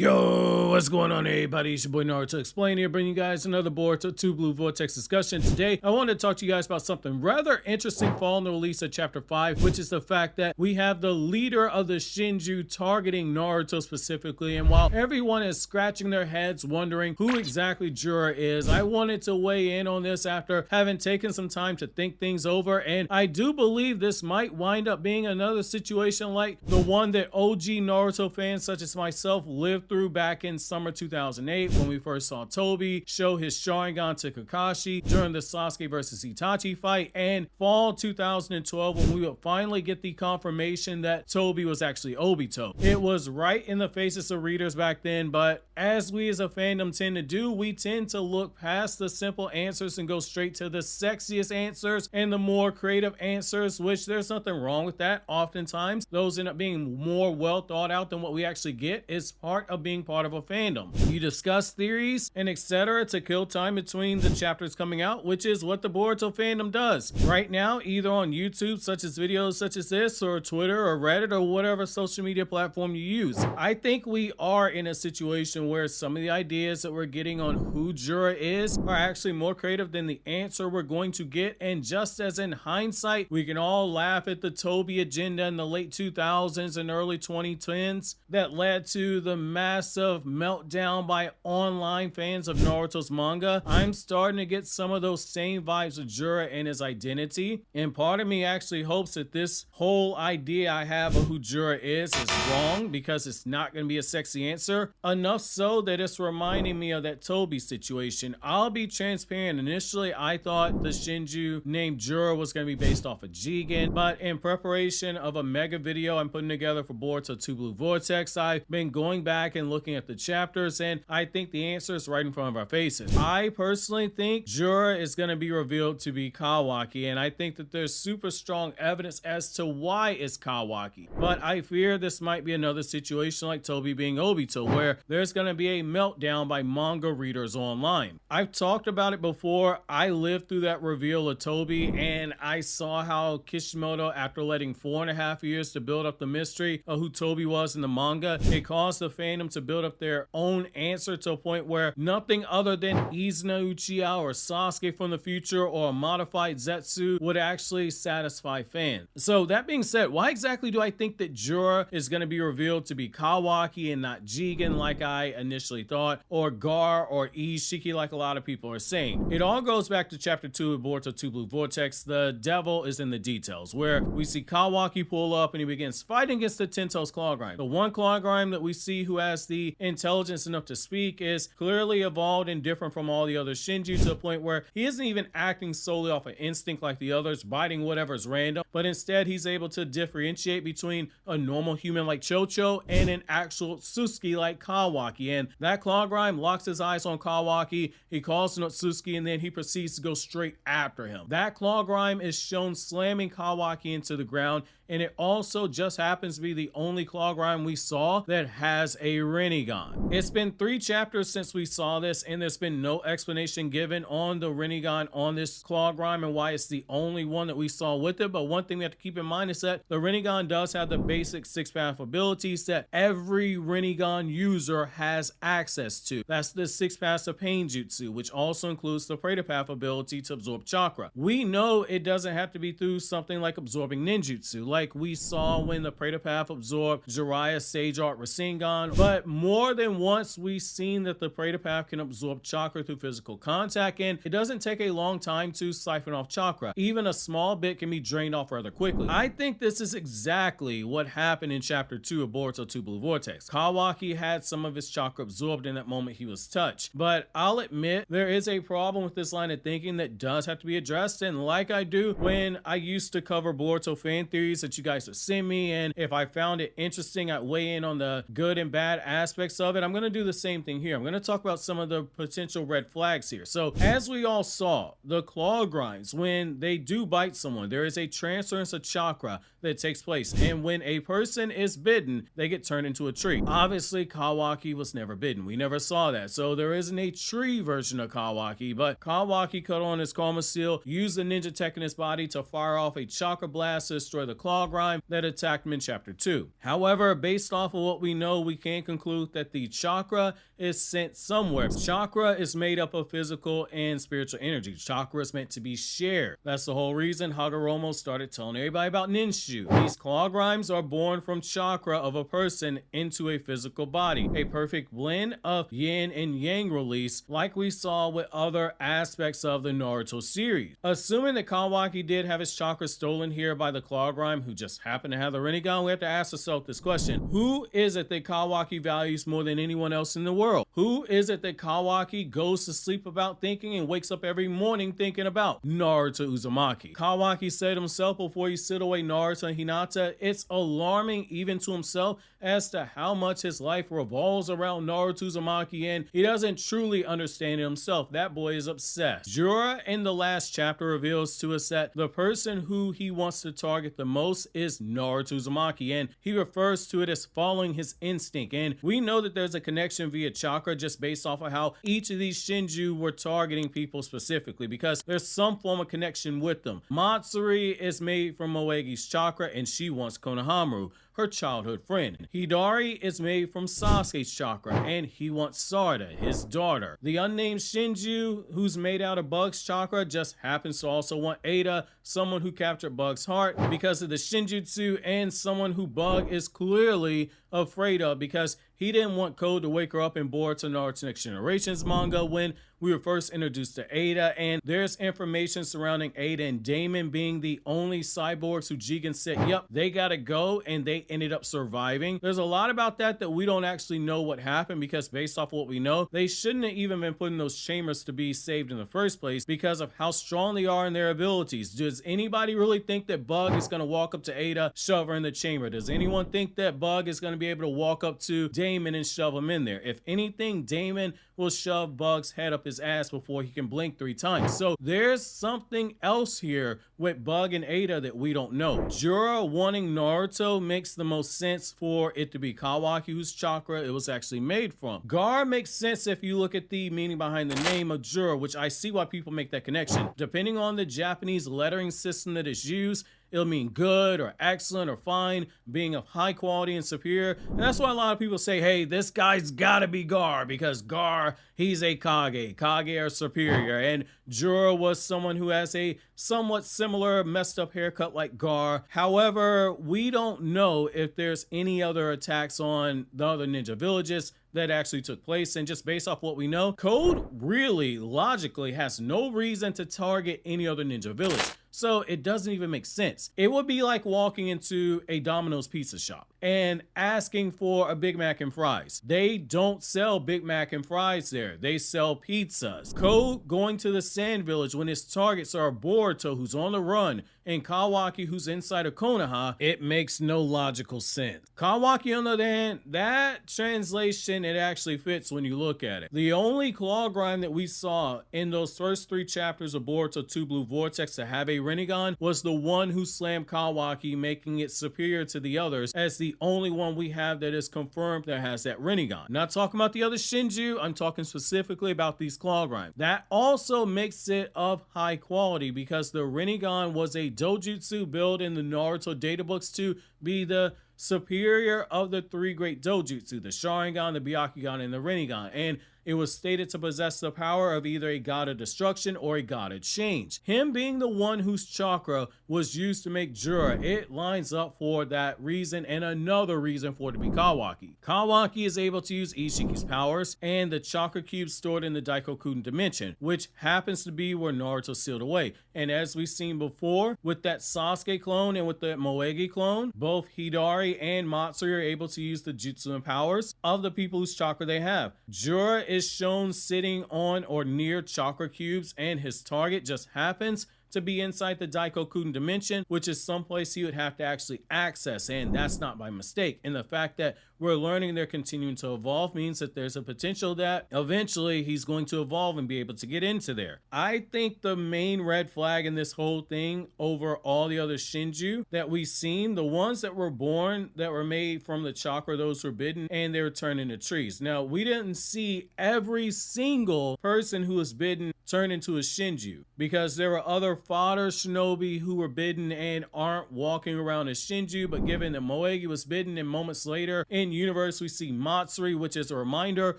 Yo, what's going on everybody? It's your boy Naruto Explain here, bringing you guys another Boruto 2 Blue Vortex discussion. Today, I want to talk to you guys about something rather interesting following the release of Chapter 5, which is the fact that we have the leader of the Shinjuu targeting Naruto specifically, and while everyone is scratching their heads wondering who exactly Jura is, I wanted to weigh in on this after having taken some time to think things over, and I do believe this might wind up being another situation like the one that OG Naruto fans such as myself lived through back in summer 2008 when we first saw Tobi show his Sharingan to Kakashi during the Sasuke versus Itachi fight, and fall 2012 when we would finally get the confirmation that Tobi was actually Obito. It was right in the faces of readers back then, but as we as a fandom tend to do, we tend to look past the simple answers and go straight to the sexiest answers and the more creative answers, which there's nothing wrong with that. Oftentimes those end up being more well thought out than what we actually get. It's part of being part of a fandom. You discuss theories and etc. to kill time between the chapters coming out, which is what the Boruto fandom does. Right now, either on YouTube, such as videos such as this, or Twitter or Reddit or whatever social media platform you use. I think we are in a situation where some of the ideas that we're getting on who Jura is are actually more creative than the answer we're going to get, and just as in hindsight, we can all laugh at the Tobi agenda in the late 2000s and early 2010s that led to the massive meltdown by online fans of Naruto's manga. I'm starting to get some of those same vibes of Jura and his identity, and part of me actually hopes that this whole idea I have of who Jura is wrong, because it's not going to be a sexy answer, enough so that it's reminding me of that Tobi situation. I'll be transparent, initially I thought the Shinjuu named Jura was going to be based off of Jigen, but in preparation of a mega video I'm putting together for Boruto 2 Blue Vortex, I've been going back and looking at the chapters, and I think the answer is right in front of our faces. I personally think Jura is going to be revealed to be Kawaki, and I think that there's super strong evidence as to why it's Kawaki, but I fear this might be another situation like Tobi being Obito, where there's going to be a meltdown by manga readers online. I've talked about it before. I lived through that reveal of Tobi, and I saw how Kishimoto, after letting 4.5 years to build up the mystery of who Tobi was in the manga, it caused the fandom to build up their own answer to a point where nothing other than Izuna Uchiha or Sasuke from the future or a modified Zetsu would actually satisfy fans. So that being said, why exactly do I think that Jura is going to be revealed to be Kawaki and not Jigen like I initially thought, or Gar or Ishiki like a lot of people are saying? It all goes back to chapter 2 of Boruto 2 Blue Vortex. The devil is in the details, where we see Kawaki pull up and he begins fighting against the Ten-Toes Claw Grime. The one Claw Grime that we see who has the intelligence enough to speak is clearly evolved and different from all the other Shinjuu, to the point where he isn't even acting solely off of instinct like the others, biting whatever's random, but instead he's able to differentiate between a normal human like Chocho and an actual Tsuki like Kawaki. And that Claw Grime locks his eyes on Kawaki, he calls him Tsuki, and then he proceeds to go straight after him. That Claw Grime is shown slamming Kawaki into the ground, and it also just happens to be the only Claw Grime we saw that has a rinnegan. It's been 3 chapters since we saw this, and there's been no explanation given on the rinnegan on this Claw Grime and why it's the only one that we saw with it. But one thing we have to keep in mind is that the rinnegan does have the basic 6-path abilities that every rinnegan user has access to. That's the 6 paths of pain jutsu, which also includes the Preta Path ability to absorb chakra. We know it doesn't have to be through something like absorbing ninjutsu, like we saw when the Preta Path absorbed Jiraiya's Sage Art Rasengan, but more than once we've seen that the Preta Path can absorb chakra through physical contact, and it doesn't take a long time to siphon off chakra. Even a small bit can be drained off rather quickly. I think this is exactly what happened in chapter 2 of Boruto 2 Blue Vortex. Kawaki had some of his chakra absorbed in that moment he was touched, but I'll admit there is a problem with this line of thinking that does have to be addressed, and like I do when I used to cover Boruto fan theories that you guys would send me, and if I found it interesting I'd weigh in on the good and bad aspects of it. I'm going to do the same thing here. I'm going to talk about some of the potential red flags here. So as we all saw, the Claw Grimes, when they do bite someone, there is a transference of chakra that takes place, and when a person is bitten they get turned into a tree. Obviously Kawaki was never bitten, we never saw that, so there isn't a tree version of Kawaki, but Kawaki cut on his Karma Seal, used the ninja tech in his body to fire off a chakra blast to destroy the Claw Grime that attacked him in chapter 2. However, based off of what we know, we can conclude that the chakra is sent somewhere. Chakra is made up of physical and spiritual energy. Chakra is meant to be shared. That's the whole reason Hagoromo started telling everybody about ninshu. These claw grinds are born from chakra of a person into a physical body. A perfect blend of yin and yang release, like we saw with other aspects of the Naruto series. Assuming that Kawaki did have his chakra stolen here by the claw grind who just happened to have the rinnegan, we have to ask ourselves this question: who is it that Kawaki values more than anyone else in the world? Who is it that Kawaki goes to sleep about thinking and wakes up every morning thinking about? Naruto Uzumaki. Kawaki said himself before he sealed away Naruto and Hinata, it's alarming even to himself as to how much his life revolves around Naruto Uzumaki, and he doesn't truly understand it himself. That boy is obsessed. Jura in the last chapter reveals to us that the person who he wants to target the most is Naruto Uzumaki, and he refers to it as following his instinct. And we know that there's a connection via chakra just based off of how each of these shinjuu were targeting people specifically, because there's some form of connection with them. Matsuri is made from Moegi's chakra, and she wants Konohamaru, her childhood friend. Hidari is made from Sasuke's chakra, and he wants Sarada, his daughter. The unnamed Shinjuu, who's made out of Bug's chakra, just happens to also want Ada, someone who captured Bug's heart because of the Shinjutsu, and someone who Bug is clearly afraid of because he didn't want Code to wake her up in Boruto Naruto Next Generation's manga when we were first introduced to Ada, and there's information surrounding Ada and Damon being the only cyborgs who Jigen said, yep, they gotta go, and they ended up surviving. There's a lot about that we don't actually know what happened, because based off what we know, they shouldn't have even been put in those chambers to be saved in the first place because of how strong they are in their abilities. Does anybody really think that Bug is gonna walk up to Ada, shove her in the chamber? Does anyone think that Bug is gonna be able to walk up to Damon and shove him in there? If anything, Damon will shove Bug's head up his ass before he can blink 3 times. So there's something else here with Bug and Ada that we don't know. Jura wanting Naruto makes the most sense for it to be Kawaki, whose chakra it was actually made from. Gar makes sense if you look at the meaning behind the name of Jura, which I see why people make that connection. Depending on the Japanese lettering system that is used, it'll mean good or excellent or fine, being of high quality and superior. And that's why a lot of people say, hey, this guy's gotta be Gar, because Gar, he's a Kage. Kage are superior. And Jura was someone who has a somewhat similar messed up haircut like Gar. However, we don't know if there's any other attacks on the other ninja villages that actually took place. And just based off what we know, Code really logically has no reason to target any other ninja village. So it doesn't even make sense. It would be like walking into a Domino's pizza shop and asking for a Big Mac and fries. They don't sell Big Mac and fries there. They sell pizzas. Code going to the Sand Village when his targets are Boruto, who's on the run, and Kawaki, who's inside of Konoha, it makes no logical sense. Kawaki, on the other hand, that translation, it actually fits when you look at it. The only claw grind that we saw in those first 3 chapters of Boruto 2 Blue Vortex to have a rinnegan was the one who slammed Kawaki, making it superior to the others as the only one we have that is confirmed that has that rinnegan. Not talking about the other shinjuu, I'm talking specifically about these claw grinds. That also makes it of high quality because the rinnegan was a dojutsu built in the Naruto databooks to be the superior of the 3 great dojutsu, the Sharingan, the Byakugan, and the Rinnegan, and it was stated to possess the power of either a god of destruction or a god of change. Him being the one whose chakra was used to make Jura, it lines up for that reason and another reason for it to be Kawaki. Kawaki is able to use Ishiki's powers and the chakra cube stored in the Daikokuden dimension, which happens to be where Naruto sealed away. And as we've seen before, with that Sasuke clone and with the Moegi clone, both Hidari and Matsuri are able to use the jutsu and powers of the people whose chakra they have. Jura is shown sitting on or near chakra cubes, and his target just happens to be inside the Daikokuden dimension, which is someplace he would have to actually access, and that's not by mistake. And the fact that we're learning they're continuing to evolve means that there's a potential that eventually he's going to evolve and be able to get into there. I think the main red flag in this whole thing over all the other shinjuu that we've seen, the ones that were born that were made from the chakra, those forbidden, and they were turned into trees. Now, we didn't see every single person who was bidden turn into a shinjuu because there were other fodder shinobi who were bidden and aren't walking around as shinjuu, but given that Moegi was bidden and moments later in universe we see Matsuri, which is a reminder,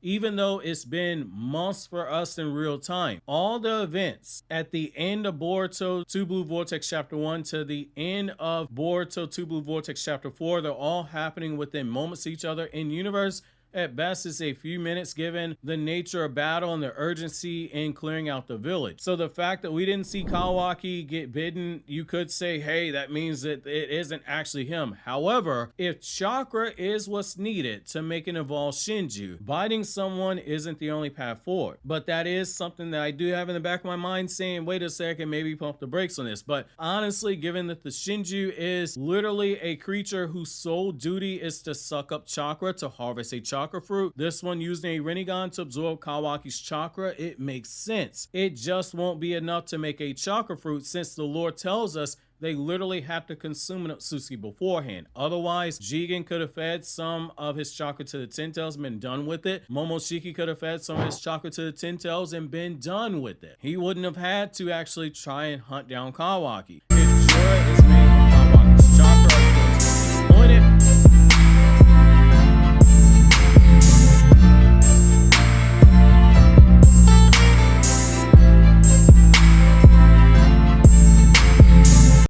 even though it's been months for us in real time, all the events at the end of Boruto 2 Blue Vortex Chapter 1 to the end of Boruto 2 Blue Vortex Chapter 4, they're all happening within moments of each other in universe. At best, it's a few minutes given the nature of battle and the urgency in clearing out the village. So the fact that we didn't see Kawaki get bitten, you could say, hey, that means that it isn't actually him. However, if chakra is what's needed to make an evolved shinjuu, biting someone isn't the only path forward. But that is something that I do have in the back of my mind saying, wait a second, maybe pump the brakes on this. But honestly, given that the shinjuu is literally a creature whose sole duty is to suck up chakra to harvest a chakra fruit, this one using a rinnegan to absorb Kawaki's chakra, it makes sense. It just won't be enough to make a chakra fruit since the lore tells us they literally have to consume an Otsuki beforehand. Otherwise, Jigen could have fed some of his chakra to the Ten Tails and been done with it. Momoshiki could have fed some of his chakra to the Ten Tails and been done with it. He wouldn't have had to actually try and hunt down Kawaki. If Jura is